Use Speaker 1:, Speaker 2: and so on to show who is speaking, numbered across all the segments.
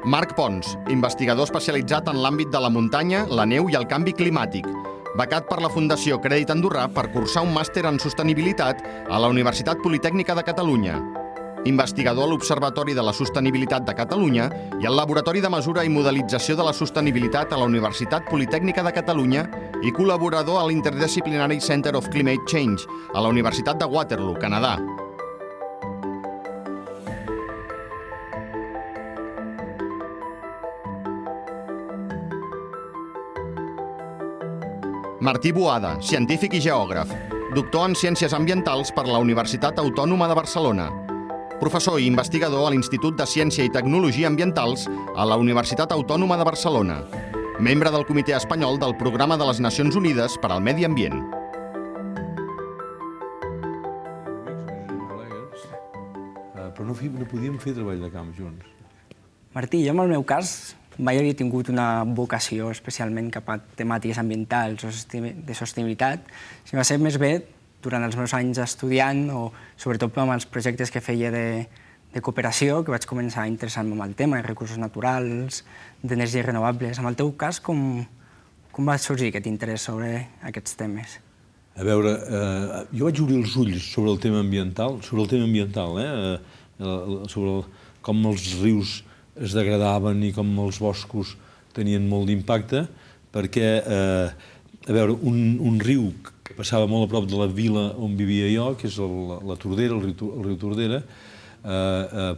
Speaker 1: Marc Pons, investigador especialitzat en l'àmbit de la muntanya, la neu i el canvi climàtic. Becat per la Fundació Crèdit Andorrà per cursar un màster en sostenibilitat a la Universitat Politècnica de Catalunya. Investigador a l'Observatori de la Sostenibilitat de Catalunya i al Laboratori de Mesura i Modelització de la Sostenibilitat a la Universitat Politècnica de Catalunya i col·laborador a l'Interdisciplinary Center of Climate Change a la Universitat de Waterloo, Canadà. Martí Boada, científic i geògraf, doctor en Ciències Ambientals per la Universitat Autònoma de Barcelona, professor i investigador a l'Institut de Ciència i Tecnologia Ambientals a la Universitat Autònoma de Barcelona, membre del Comitè Espanyol del Programa de les Nacions Unides per al Medi Ambient.
Speaker 2: Però no podíem fer treball de camp junts.
Speaker 3: Martí, jo en el meu cas mai havia tingut una vocació especialment cap a temàtiques ambientals o de sostenibilitat, sinó va ser més bé durant els meus anys estudiant o sobretot amb els projectes que feia de cooperació que vaig començar a interessar-me amb el tema de recursos naturals, d'energies renovables. En el teu cas, com va sorgir aquest interès sobre aquests temes?
Speaker 2: A veure, jo vaig obrir els ulls sobre el tema ambiental, sobre com els rius es degradaven i com els boscos tenien molt d'impacte, perquè, a veure, un riu que passava molt a prop de la vila on vivia jo, que és la Tordera, el riu Tordera,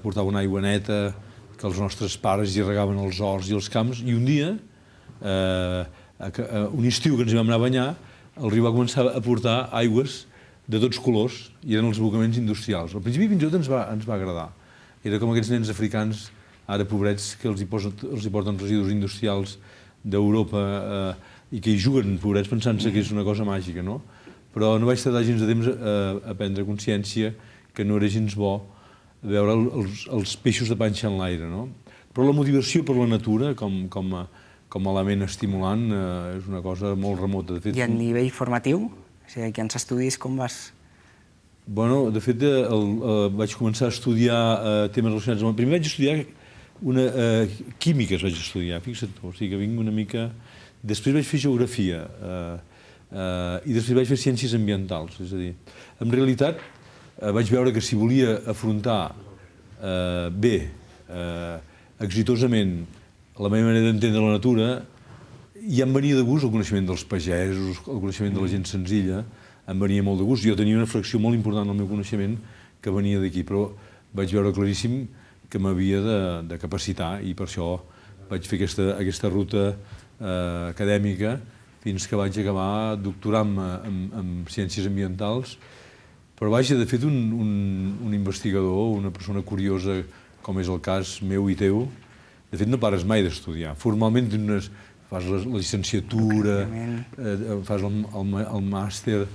Speaker 2: portava una aigua neta que els nostres pares hi regaven els horts i els camps, i un dia, un estiu que ens hi vam anar a banyar, el riu va començar a portar aigües de tots colors, i eren els abocaments industrials. Al principi fins i tot ens va agradar. Era com aquests nens africans ara pobrets que els hi porten residus industrials d'Europa i que hi juguen, pobrets, pensant-se que és una cosa màgica, no? Però no vaig tardar gens de temps a prendre consciència que no era gens bo veure els peixos de panxa en l'aire, no? Però la motivació per la natura, com a element estimulant, és una cosa molt remota.
Speaker 3: I a nivell formatiu? O sigui, aquí ens estudis com vas...
Speaker 2: Bueno, de fet, vaig començar a estudiar temes relacionats amb... Primer vaig estudiar químiques, vaig estudiar, fixa't tu, o sigui que vinc una mica... Després vaig fer geografia i després vaig fer ciències ambientals, és a dir, en realitat vaig veure que si volia afrontar bé, exitosament, la meva manera d'entendre la natura, ja em venia de gust el coneixement dels pagesos, el coneixement de la gent senzilla, em venia molt de gust. Jo tenia una fracció molt important del meu coneixement que venia d'aquí, però vaig veure claríssim que m'havia de capacitar i per això vaig fer aquesta ruta acadèmica fins que vaig acabar doctorant-me en ciències ambientals. Però vaja, de fet, un investigador, una persona curiosa, com és el cas meu i teu, de fet no pares mai d'estudiar. Formalment fas la llicenciatura, fas el màster,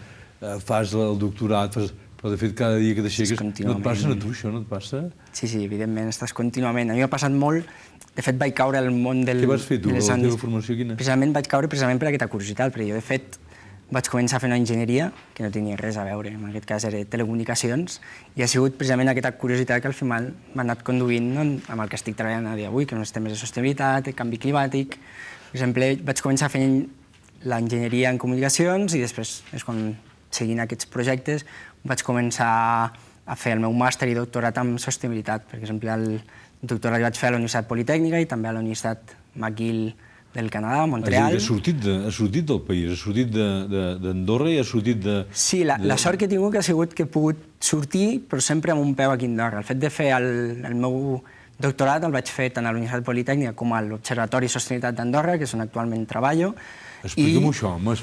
Speaker 2: fas el doctorat, però de fet cada dia que t'aixeques... No et passa a tu això, no et passa?
Speaker 3: Sí, evidentment, estàs contínuament. A mi m'ha passat molt. De fet, vaig caure al món del...
Speaker 2: Què vas fer tu, la teva formació quina?
Speaker 3: Precisament vaig caure per aquesta curiositat, perquè jo, de fet, vaig començar a fer una enginyeria que no tenia res a veure, en aquest cas era telecomunicacions, i ha sigut precisament aquesta curiositat que al final m'ha anat conduint amb el que estic treballant a dia d'avui, que són els temes de sostenibilitat, de canvi climàtic. Per exemple, vaig començar fent l'enginyeria en comunicacions i després és quan, seguint aquests projectes, vaig començar a fer el meu màster i doctorat en sostenibilitat. Per exemple, el doctorat el vaig fer a la Universitat Politècnica i també a la Universitat McGill del Canadà, a Montreal.
Speaker 2: Ha sortit del país, ha sortit d'Andorra i ha sortit de...
Speaker 3: Sí, la sort que he tingut ha sigut que he pogut sortir, però sempre amb un peu aquí a Andorra. El fet de fer el meu doctorat el vaig fer tant a la Universitat Politècnica com a l'Observatori de Sostenibilitat d'Andorra, que és on actualment treballo.
Speaker 2: Explica'm això, home,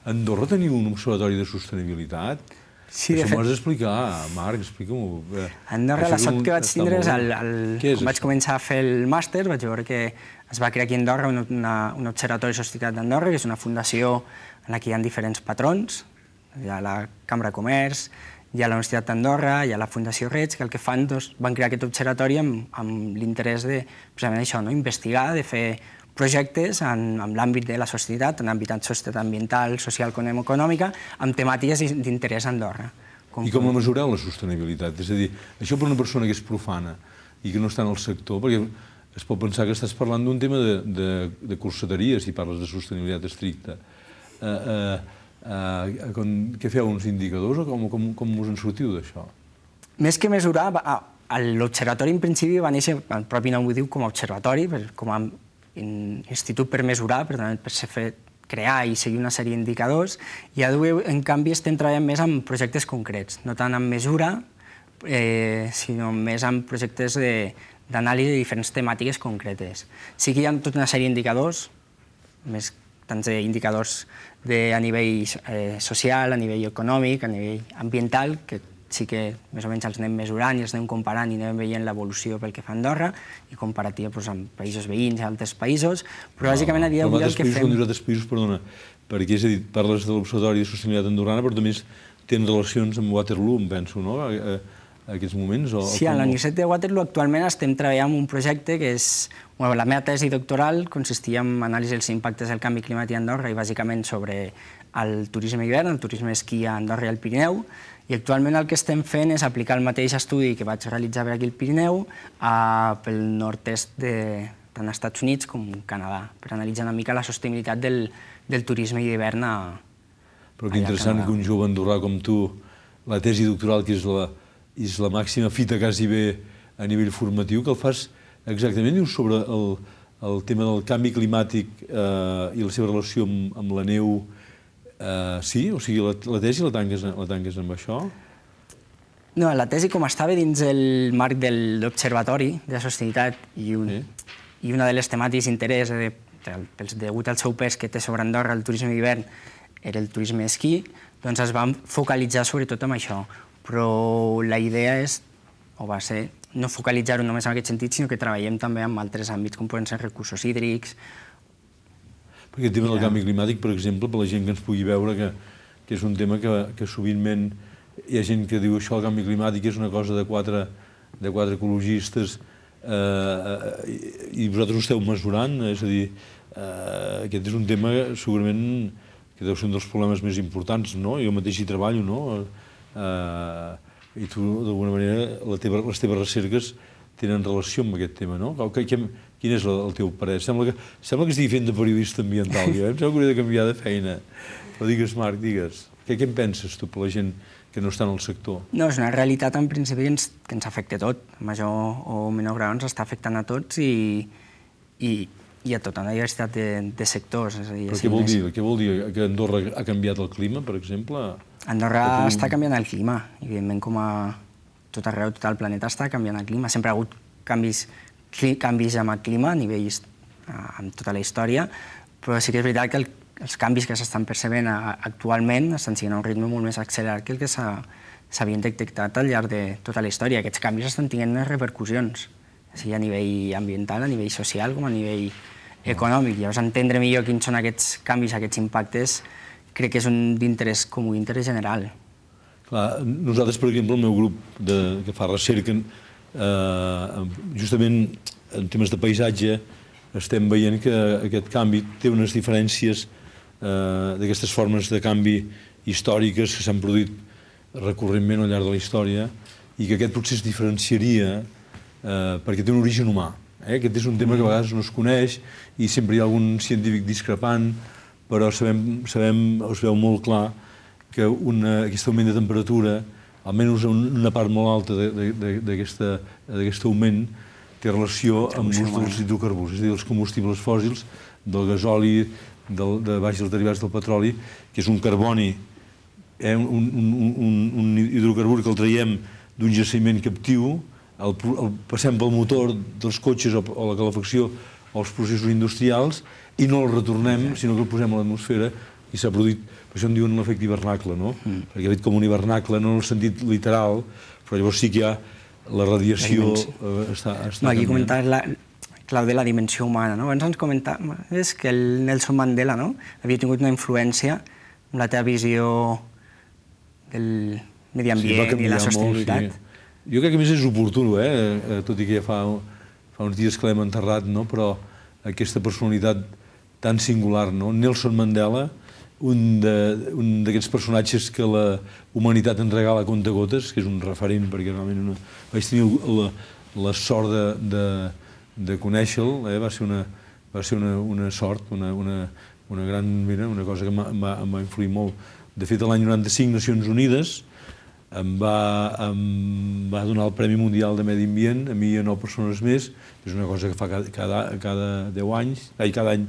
Speaker 2: a Andorra teniu un observatori de sostenibilitat?
Speaker 3: Sí,
Speaker 2: això m'ho has d'explicar, Marc, explica-m'ho.
Speaker 3: A Andorra la sort que vaig tindre és quan vaig començar a fer el màster, vaig veure que es va crear aquí a Andorra un observatori de sostenibilitat d'Andorra, que és una fundació en què hi ha diferents patrons. Hi ha la Cambra de Comerç, hi ha la Universitat d'Andorra, hi ha la Fundació Reig, que el que fan, van crear aquest observatori amb l'interès de, precisament això, investigar, de fer projectes en l'àmbit de la sostenibilitat, en l'àmbit ambiental, social, econòmica, amb temàtiques d'interès a Andorra.
Speaker 2: I com la mesureu, la sostenibilitat? És a dir, això per una persona que és profana i que no està en el sector, perquè es pot pensar que estàs parlant d'un tema de corseteria, si parles de sostenibilitat estricta. Què feu, uns indicadors, o com us en sortiu d'això?
Speaker 3: Més que mesurar, l'observatori en principi va néixer, el propi nom ho diu, com a observatori, com a institut per mesurar, per crear i seguir una sèrie d'indicadors, i avui, en canvi, estem treballant més en projectes concrets, no tant en mesura, sinó més en projectes d'anàlisi de diferents temàtiques concretes. Sí que hi ha tota una sèrie d'indicadors, tant d'indicadors a nivell social, a nivell econòmic, a nivell ambiental, que sí que més o menys els anem mesurant i els anem comparant i anem veient l'evolució pel que fa a Andorra i comparativa amb països veïns i altres països, però bàsicament a dia d'avui el que fem...
Speaker 2: Quan dius altres països, perdona, perquè és a dir, parles de l'Observatori de Sostenibilitat Andorrana, però també tens relacions amb Waterloo, em penso, no?, a aquests moments?
Speaker 3: Sí, a la Universitat de Waterloo actualment estem treballant en un projecte que és... La meva tesi doctoral consistia en anàlisi dels impactes del canvi climàtic a Andorra i bàsicament sobre el turisme d'hivern, el turisme d'esquí a Andorra i al Pirineu, i actualment el que estem fent és aplicar el mateix estudi que vaig realitzar per aquí al Pirineu pel nord-est tant als Estats Units com al Canadà, per analitzar una mica la sostenibilitat del turisme d'hivern a Canadà.
Speaker 2: Però que interessant que un jove andorrà com tu, la tesi doctoral, que és la màxima fita quasi bé a nivell formatiu, que el fas exactament, dius, sobre el tema del canvi climàtic i la seva relació amb la neu. Sí? O sigui, la tesi la tanques amb això?
Speaker 3: No, la tesi, com estava dins el marc de l'Observatori de la Sostenibilitat i una de les temàtiques d'interès, degut al seu pes que té sobre Andorra el turisme d'hivern, era el turisme d'esquí, doncs es van focalitzar sobretot en això. Però la idea és, o va ser, no focalitzar-ho només en aquest sentit, sinó que treballem també en altres àmbits, com poden ser recursos hídrics.
Speaker 2: Perquè el tema del canvi climàtic, per exemple, per la gent que ens pugui veure, que és un tema que sovintment hi ha gent que diu això, el canvi climàtic és una cosa de quatre ecologistes i vosaltres ho esteu mesurant, és a dir, aquest és un tema segurament que deu ser un dels problemes més importants, no? Jo mateix hi treballo, no? I tu, d'alguna manera, les teves recerques tenen relació amb aquest tema, no? Quin és el teu parer? Sembla que estigui fent de periodista ambiental, jo. Em sembla que hauria de canviar de feina. Però digues, Marc, digues. Què en penses tu per la gent que no està en el sector?
Speaker 3: No, és una realitat en principi que ens afecta a tot. A major o menor grau ens està afectant a tots i a tota una diversitat de sectors.
Speaker 2: Però què vol dir? Que Andorra ha canviat el clima, per exemple?
Speaker 3: Andorra està canviant el clima. Evidentment, com a tot arreu, tot el planeta està canviant el clima. Sempre ha hagut canvis amb el clima a nivells amb tota la història, però sí que és veritat que els canvis que s'estan percebent actualment estan sent a un ritme molt més accelerat que el que s'havien detectat al llarg de tota la història. Aquests canvis estan tenint unes repercussions, sigui a nivell ambiental, a nivell social com a nivell econòmic. Llavors, entendre millor quins són aquests canvis, aquests impactes, crec que és un d'interès comú, d'interès general.
Speaker 2: Clar, nosaltres, per exemple, el meu grup que fa recerca, justament en temes de paisatge, estem veient que aquest canvi té unes diferències d'aquestes formes de canvi històriques que s'han produït recurrentment al llarg de la història i que aquest potser es diferenciaria perquè té un origen humà. Aquest és un tema que a vegades no es coneix i sempre hi ha algun científic discrepant, però es veu molt clar que aquest augment de temperatura, almenys una part molt alta d'aquest augment, té relació amb l'ús dels hidrocarburs, és a dir, els combustibles fòssils, del gasoli, de baix dels derivats del petroli, que és un carboni, un hidrocarbur que el traiem d'un jaciment captiu, el passem pel motor dels cotxes o la calefacció o els processos industrials i no el retornem, sinó que el posem a l'atmosfera i s'ha produït, per això en diuen l'efecte hivernacle, no? Perquè ha dit com un hivernacle, no en el sentit literal, però llavors sí que hi ha la radiació està canviant.
Speaker 3: Aquí comentaves la clau de la dimensió humana, no? Abans ens comentaves que el Nelson Mandela havia tingut una influència en la teva visió del medi ambient i la sostenibilitat.
Speaker 2: Jo crec que a més és oportú, tot i que ja fa uns dies que l'hem enterrat, però aquesta personalitat tan singular, Nelson Mandela, un d'aquests personatges que la humanitat ens regala a comptagotes, que és un referent, perquè realment vaig tenir la sort de de conèixer-lo, va ser una sort, una gran, mira, una cosa que em va influir molt. De fet, l'any 95, Nacions Unides em va donar el Premi Mundial de Medi Ambient, a mi i a 9 persones més. És una cosa que fa cada 10 anys, cada any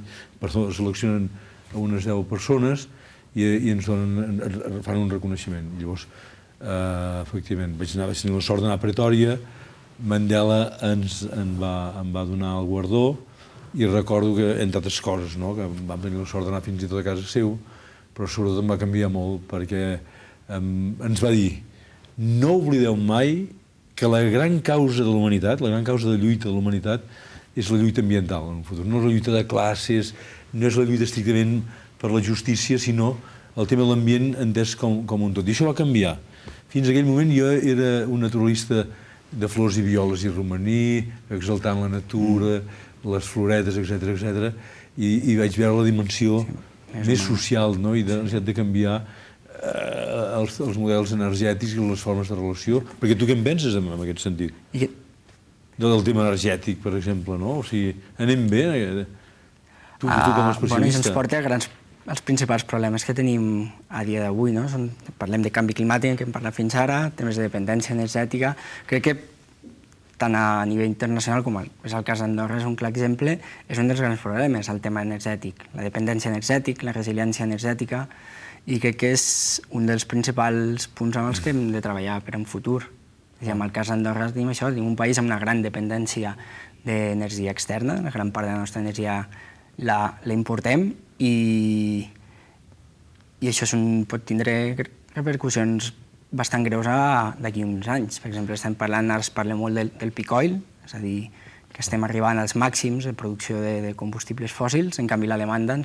Speaker 2: seleccionen a unes 10 persones i ens fan un reconeixement. Llavors, efectivament, vaig tenir la sort d'anar a Pretòria, Mandela em va donar el guardó, i recordo que, entre altres coses, que vam tenir la sort d'anar fins i tot a casa seu, però sobretot em va canviar molt perquè ens va dir: no oblideu mai que la gran causa de la humanitat, la gran causa de lluita de la humanitat és la lluita ambiental en el futur. No és la lluita de classes, no és la lluita estrictament per la justícia, sinó el tema de l'ambient entès com un tot. I això va canviar. Fins a aquell moment jo era un naturalista de flors i violes i romaní, exaltant la natura, les floretes, etc. I vaig veure la dimensió més social i de la necessitat de canviar els models energètics i les formes de relació. Perquè tu què en penses en aquest sentit? Del tema energètic, per exemple, no? O sigui, anem bé? Tu com a especialista.
Speaker 3: Ens porta els principals problemes que tenim a dia d'avui, no? Parlem de canvi climàtic, que hem parlat fins ara, temes de dependència energètica. Crec que tant a nivell internacional com és el cas d'Andorra, és un clar exemple, és un dels grans problemes, el tema energètic, la dependència energètica, la resiliència energètica, i crec que és un dels principals punts amb els que hem de treballar per un futur. En el cas d'Andorra tenim això, tenim un país amb una gran dependència d'energia externa, la gran part de la nostra energia la importem, i això pot tindre repercussions bastant greus d'aquí uns anys. Per exemple, ara es parla molt del peak oil, és a dir, que estem arribant als màxims de producció de combustibles fòssils, en canvi la demanda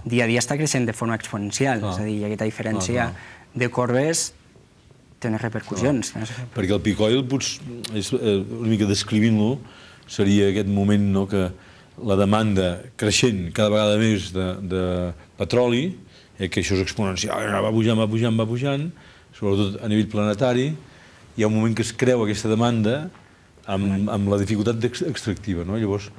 Speaker 3: dia a dia està creixent de forma exponencial, és a dir, aquesta diferència de corbes té unes repercussions.
Speaker 2: Perquè el peak oil, una mica descrivint-lo, seria aquest moment que la demanda creixent cada vegada més de petroli, que això és exponencial, va pujant, sobretot a nivell planetari, hi ha un moment que es creu aquesta demanda amb la dificultat extractiva. Llavors,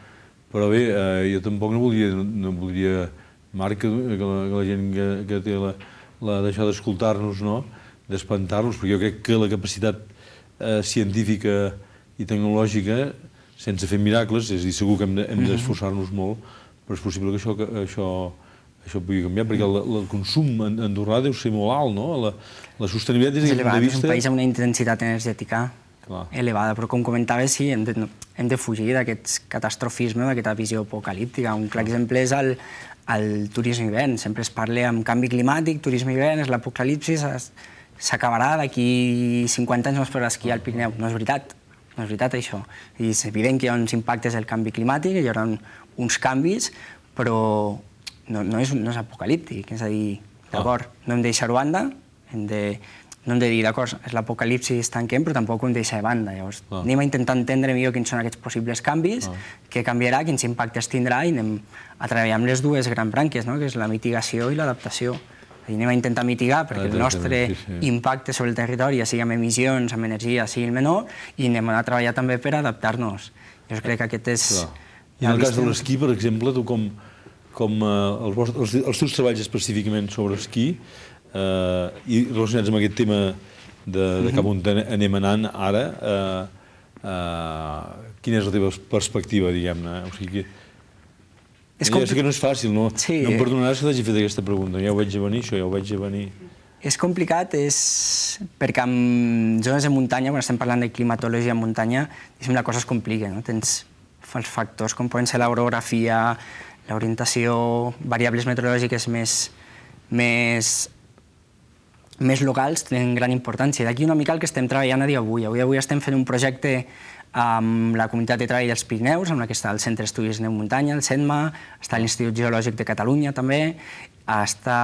Speaker 2: però bé, jo tampoc no voldria, Marc, que la gent que té deixar d'escoltar-nos, d'espantar-los, perquè jo crec que la capacitat científica i tecnològica, sense fer miracles, és a dir, segur que hem d'esforçar-nos molt, però és possible que això pugui canviar, perquè el consum andorrà deu ser molt alt, no? La sostenibilitat des d'aquest punt de vista...
Speaker 3: És un país amb una intensitat energètica elevada, però com comentaves, sí, hem de fugir d'aquest catastrofisme, d'aquesta visió apocalíptica. Un clar exemple és el turisme hivern. Sempre es parla amb canvi climàtic, turisme hivern, és l'apocalipsi, s'acabarà d'aquí 50 anys no es podrà esquiar al Pirineu. No és veritat. No és veritat, això. És evident que hi ha uns impactes del canvi climàtic, hi haurà uns canvis, però no és apocalíptic. És a dir, d'acord, no hem de deixar-ho a banda, no hem de dir, d'acord, és l'apocalipsi, es tanquem, però tampoc ho hem de deixar de banda. Llavors, anem a intentar entendre millor quins són aquests possibles canvis, què canviarà, quins impactes tindrà, i anem a treballar amb les dues grans branques, que és la mitigació i l'adaptació. Anem a intentar mitigar perquè el nostre impacte sobre el territori, ja sigui amb emissions, amb energia, sigui el menor, i anem a treballar també per adaptar-nos. Jo crec que aquest és...
Speaker 2: I en el cas de l'esquí, per exemple, tu com els teus treballs específicament sobre esquí i relacionats amb aquest tema de cap on anem anant ara, quina és la teva perspectiva, diguem-ne? O sigui, ja sé que no és fàcil, no em perdonaràs que t'hagi fet aquesta pregunta, ja ho veig a venir, això, ja ho veig a venir.
Speaker 3: És complicat, perquè en zones de muntanya, quan estem parlant de climatologia en muntanya, la cosa es complica, tens els factors com poden ser l'orografia, l'orientació, variables meteorològiques més locals tenen gran importància. D'aquí una mica el que estem treballant a dia d'avui. Avui estem fent un projecte amb la Comunitat de Treball dels Pirineus, amb la que està el Centre d'Estudis Neu Muntanya, el CENMA, està l'Institut Geològic de Catalunya també, està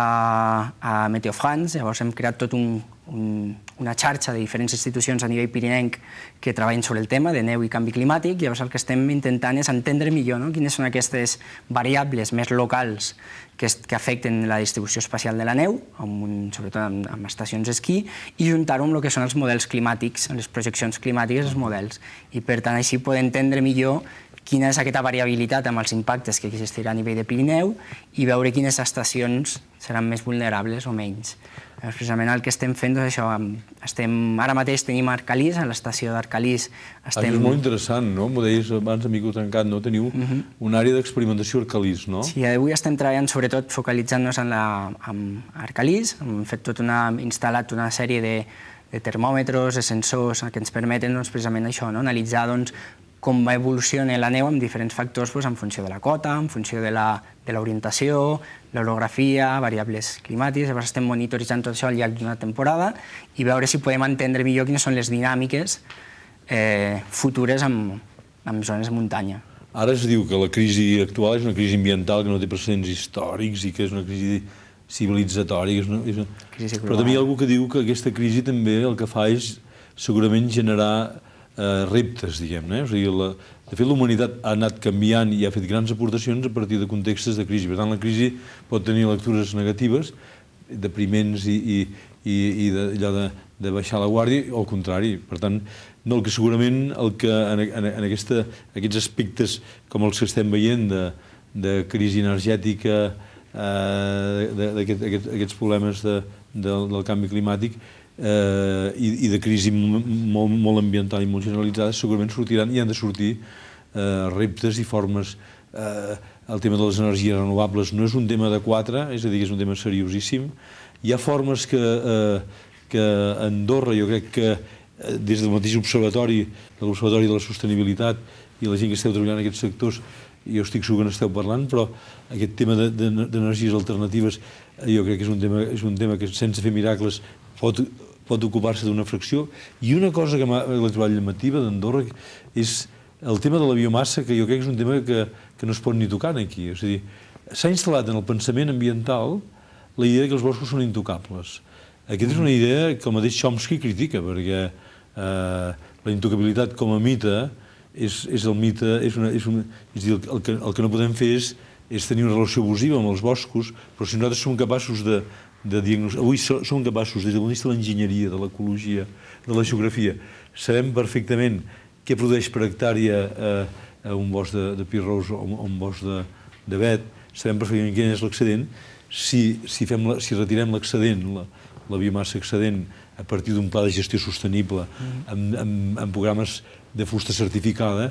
Speaker 3: a Meteo France. Llavors hem creat tot una xarxa de diferents institucions a nivell pirinenc que treballen sobre el tema de neu i canvi climàtic. Llavors el que estem intentant és entendre millor quines són aquestes variables més locals que afecten la distribució espacial de la neu, sobretot amb estacions d'esquí, i juntar-ho amb el que són els models climàtics, les projeccions climàtiques dels models. I per tant així poder entendre millor quina és aquesta variabilitat amb els impactes que existirà a nivell de Pirineu i veure quines estacions seran més vulnerables o menys. Precisament el que estem fent és això. Ara mateix tenim Arcalís, a l'estació d'Arcalís.
Speaker 2: Això és molt interessant, no? M'ho deies abans, Amico Trencat, no? Teniu una àrea d'experimentació a Arcalís, no?
Speaker 3: Sí, avui estem treballant sobretot focalitzant-nos en Arcalís. Hem instal·lat una sèrie de termòmetres, de sensors que ens permeten precisament això, analitzar com evoluciona la neu amb diferents factors en funció de la cota, en funció de l'orientació, l'orografia, variables climàtiques. Llavors estem monitoritzant tot això al llarg d'una temporada i veure si podem entendre millor quines són les dinàmiques futures en zones de muntanya.
Speaker 2: Ara es diu que la crisi actual és una crisi ambiental que no té precedents històrics i que és una crisi civilitzatòria. Però també hi ha algú que diu que aquesta crisi també el que fa és segurament generar reptes, diguem-ne. O sigui, de fet, la humanitat ha anat canviant i ha fet grans aportacions a partir de contextos de crisi. Per tant, la crisi pot tenir lectures negatives, depriments i allò de baixar la guàrdia, o al contrari. Per tant, el que segurament en aquests aspectes com els que estem veient de crisi energètica, d'aquests problemes del canvi climàtic, i de crisi molt ambiental i molt generalitzada, segurament sortiran i han de sortir reptes i formes. El tema de les energies renovables no és un tema de quatre, és a dir, és un tema seriosíssim. Hi ha formes que Andorra, jo crec que des del mateix observatori, de l'Observatori de la Sostenibilitat i la gent que esteu treballant en aquests sectors, jo estic segur que n'esteu parlant, però aquest tema d'energies alternatives jo crec que és un tema que sense fer miracles pot ocupar-se d'una fracció. I una cosa que m'ha trobat llamativa d'Andorra és el tema de la biomassa, que jo crec que és un tema que no es pot ni tocar aquí. És a dir, s'ha instal·lat en el pensament ambiental la idea que els boscos són intocables. Aquesta és una idea que el mateix Chomsky critica, perquè la intocabilitat com a mite és el mite, és a dir, el que no podem fer és tenir una relació abusiva amb els boscos, però si nosaltres som capaços de diagnosticar, avui som capaços, des del punt de vista de l'enginyeria, de l'ecologia, de la geografia, sabem perfectament què produeix per hectàrea un bosc de pi rose o un bosc d'avet, sabem perfectament quin és l'excedent. Si retirem l'excedent, la biomassa excedent, a partir d'un pla de gestió sostenible, amb programes de fusta certificada,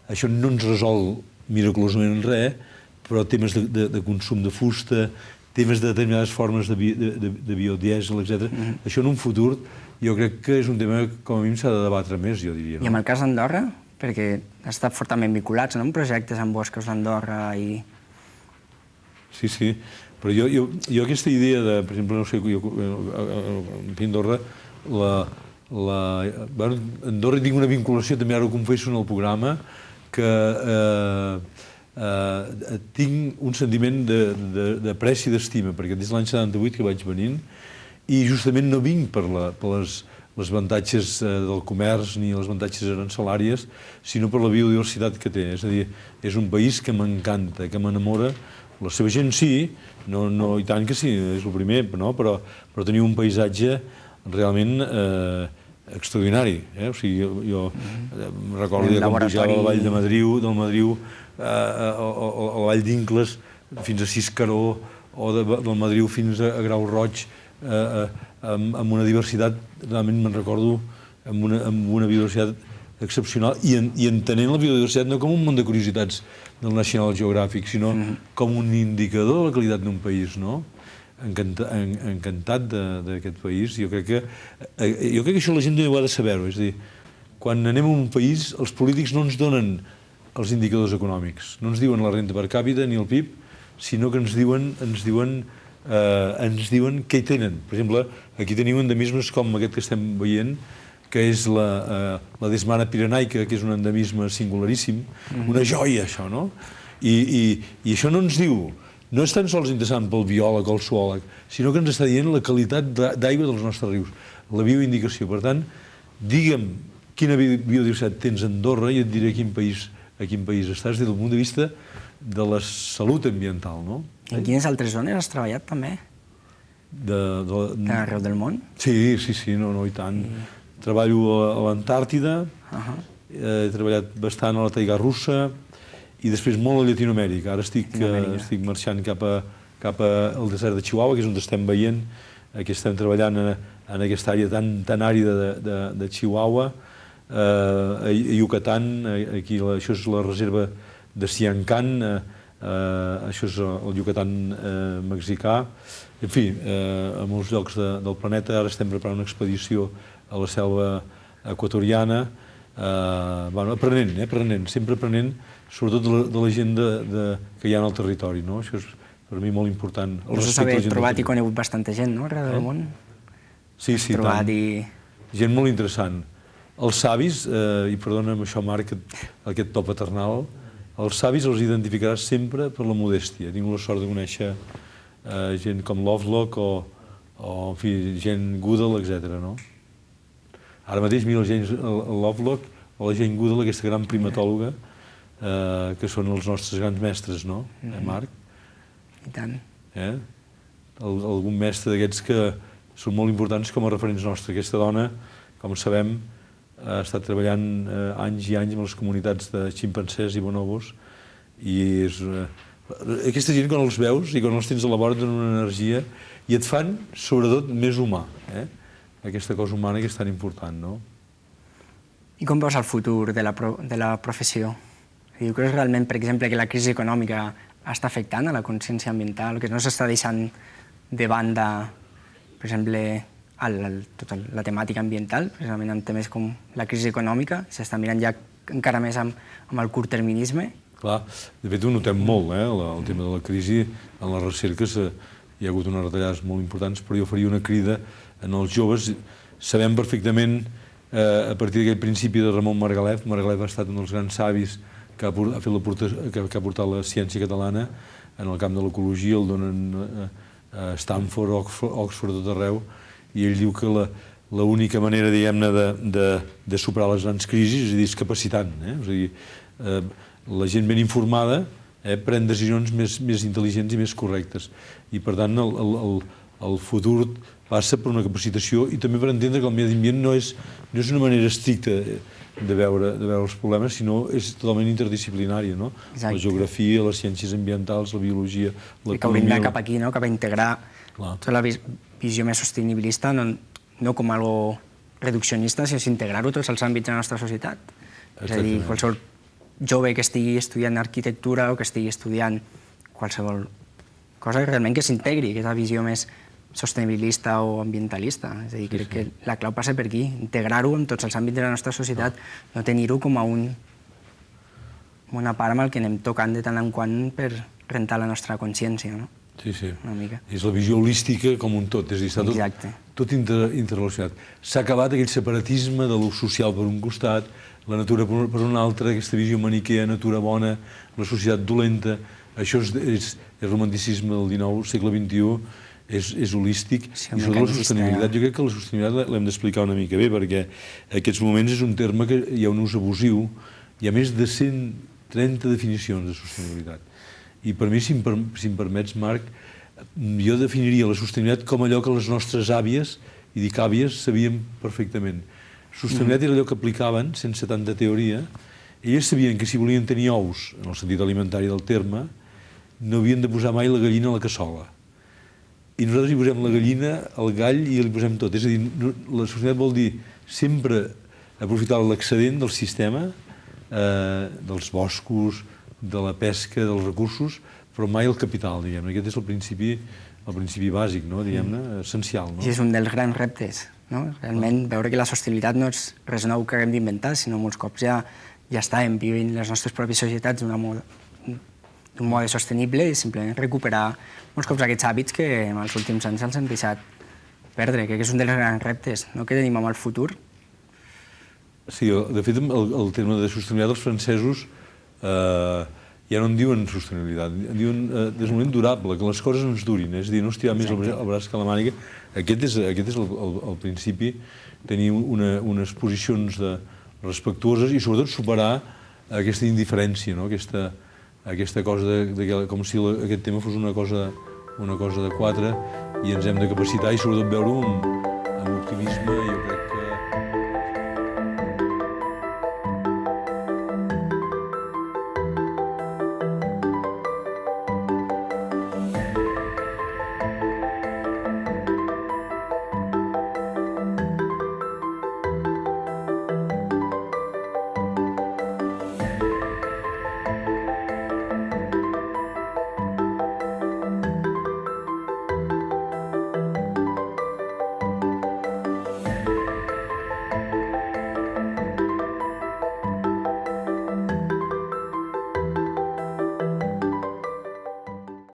Speaker 2: això no ens resol miraculosament res, però temes de consum de fusta, temes de determinades formes de biodièsel, etc. Això en un futur jo crec que és un tema que com a mínim s'ha de debatre més, jo diria.
Speaker 3: I en el cas d'Andorra, perquè ha estat fortament vinculats en projectes amb boscos d'Andorra i...
Speaker 2: Sí, però jo aquesta idea de, per exemple, no sé, a Andorra, Andorra tinc una vinculació, també ara ho confesso en el programa, que tinc un sentiment d'apreci i d'estima, perquè des de l'any 78 que vaig venint, i justament no vinc per les avantatges del comerç ni les avantatges arancelàries, sinó per la biodiversitat que té. És a dir, és un país que m'encanta, que m'enamora. La seva gent sí, i tant que sí, és el primer, però tenir un paisatge realment extraordinari. O sigui, jo recordo que quan pujava a la vall del Madriu, a la vall d'Incles, fins a Siscaró, o del Madriu fins a Grau Roig, amb una diversitat, realment me'n recordo, amb una biodiversitat excepcional, i entenent la biodiversitat no com un munt de curiositats del National Geographic, sinó com un indicador de la qualitat d'un país, no? Encantat d'aquest país. Jo crec que això la gent també ho ha de saber-ho. És a dir, quan anem a un país, els polítics no ens donen els indicadors econòmics, no ens diuen la renda per càpita ni el PIB, sinó que ens diuen què hi tenen. Per exemple, aquí tenim endemismes com aquest que estem veient, que és la desmana pirenaica, que és un endemisme singularíssim, una joia, això, no? I això no ens diu, no és tan sols interessant pel biòleg o el zoòleg, sinó que ens està dient la qualitat d'aigua dels nostres rius, la bioindicació. Per tant, digue'm quina biodiversitat tens a Andorra i et diré a quin país estàs des del punt de vista de la salut ambiental, no?
Speaker 3: En quines altres zones has treballat, també? D'arreu del món?
Speaker 2: Sí, no, i tant. Treballo a l'Antàrtida he treballat bastant a la taigà russa i després molt a Llatinoamèrica. Ara estic marxant cap al desert de Chihuahua, que és on estem veient. Aquí estem treballant en aquesta àrea tan àrida de Chihuahua. A Yucatán, això és la reserva de Siancán, això és el Yucatán mexicà. En fi, a molts llocs del planeta. Ara estem preparant una expedició a la selva equatoriana, aprenent, sempre aprenent, sobretot de la gent que hi ha en el territori. Això és per mi molt important.
Speaker 3: Vosaltres heu trobat i conegut bastanta gent, no?, arreu del món.
Speaker 2: Sí, tant. Gent molt interessant. Els savis, i perdona'm això, Marc, aquest to paternal, els savis els identificaràs sempre per la modèstia. He tingut la sort de conèixer gent com Lovelock o en fi, gent Goodall, etc. Ara mateix miro el Lovelock o la Jane Goodall, aquesta gran primatòloga, que són els nostres grans mestres, no, Marc?
Speaker 3: I tant.
Speaker 2: Algun mestre d'aquests que són molt importants com a referents nostres. Aquesta dona, com sabem, ha estat treballant anys i anys amb les comunitats de ximpancers i bonobos, i aquesta gent, quan els veus i quan els tens a la vora, tenen una energia i et fan, sobretot, més humà. Aquesta cosa humana que és tan important, no?
Speaker 3: I com veus el futur de la professió? Diu, creus realment, per exemple, que la crisi econòmica està afectant a la consciència ambiental, que no s'està deixant de banda, per exemple, tota la temàtica ambiental, precisament en temes com la crisi econòmica, s'està mirant ja encara més amb el curtterminisme?
Speaker 2: Clar, de fet ho notem molt, el tema de la crisi. En les recerques hi ha hagut unes retallades molt importants, però jo faria una crida en els joves. Sabem perfectament, a partir d'aquell principi de Ramon Margalef ha estat un dels grans savis que ha portat la ciència catalana en el camp de l'ecologia, el donen a Stanford, Oxford, tot arreu, i ell diu que l'única manera, diguem-ne, de superar les grans crisis és discapacitant. És a dir, la gent ben informada pren decisions més intel·ligents i més correctes. I, per tant, el futur passa per una capacitació i també per entendre que el medi ambient no és una manera estricta de veure els problemes, sinó és totalment interdisciplinària, no? La geografia, les ciències ambientals, la biologia, l'economia...
Speaker 3: Que hauríem d'anar cap aquí, no?, cap a integrar tota la visió més sostenibilista, no com algo reduccionista, sinó integrar-ho a tots els àmbits de la nostra societat. És a dir, qualsevol jove que estigui estudiant arquitectura o que estigui estudiant qualsevol cosa realment que s'integri, aquesta visió més sostenibilista o ambientalista. És a dir, crec que la clau passa per aquí, integrar-ho en tots els àmbits de la nostra societat, no tenir-ho com a una part amb el que anem tocant de tant en quant per rentar la nostra consciència, no?
Speaker 2: Sí, sí.
Speaker 3: Una mica.
Speaker 2: És la visió holística com un tot, és a dir, està tot interrelacionat. S'ha acabat aquell separatisme de l'ús social per un costat, la natura per un altre, aquesta visió maniquea, natura bona, la societat dolenta. Això és romanticisme del XIX, segle XXI, és holístic, i sobretot la sostenibilitat. Jo crec que la sostenibilitat l'hem d'explicar una mica bé, perquè en aquests moments és un terme que hi ha un ús abusiu. Hi ha més de 130 definicions de sostenibilitat. I per mi, si em permets, Marc, jo definiria la sostenibilitat com allò que les nostres àvies, i dic àvies, sabien perfectament. Sostenibilitat era allò que aplicaven, sense tanta teoria. Elles sabien que si volien tenir ous, en el sentit alimentari del terme, no havien de posar mai la gallina a la cassola. I nosaltres hi posem la gallina, el gall, i li posem tot. És a dir, la sostenibilitat vol dir sempre aprofitar l'excedent del sistema, dels boscos, de la pesca, dels recursos, però mai el capital, diguem-ne. Aquest és el principi bàsic, diguem-ne, essencial.
Speaker 3: I és un dels grans reptes, no? Realment, veure que la sostenibilitat no és res nou que haguem d'inventar, sinó molts cops ja estàvem vivint les nostres pròpies societats d'un mode sostenible i simplement recuperar molts cops aquests hàbits que en els últims anys els han deixat perdre, que és un dels grans reptes, no?, que tenim amb el futur.
Speaker 2: Sí, de fet, el terme de sostenibilitat els francesos ja no en diuen sostenibilitat, en diuen desenvolupament durable, que les coses ens durin, és a dir, no estirar més el braç que la màniga. Aquest és el principi, tenir unes posicions respectuoses i sobretot superar aquesta indiferència, aquesta cosa com si aquest tema fos una cosa de quatre i ens hem de capacitar i sobretot veure-ho amb optimisme.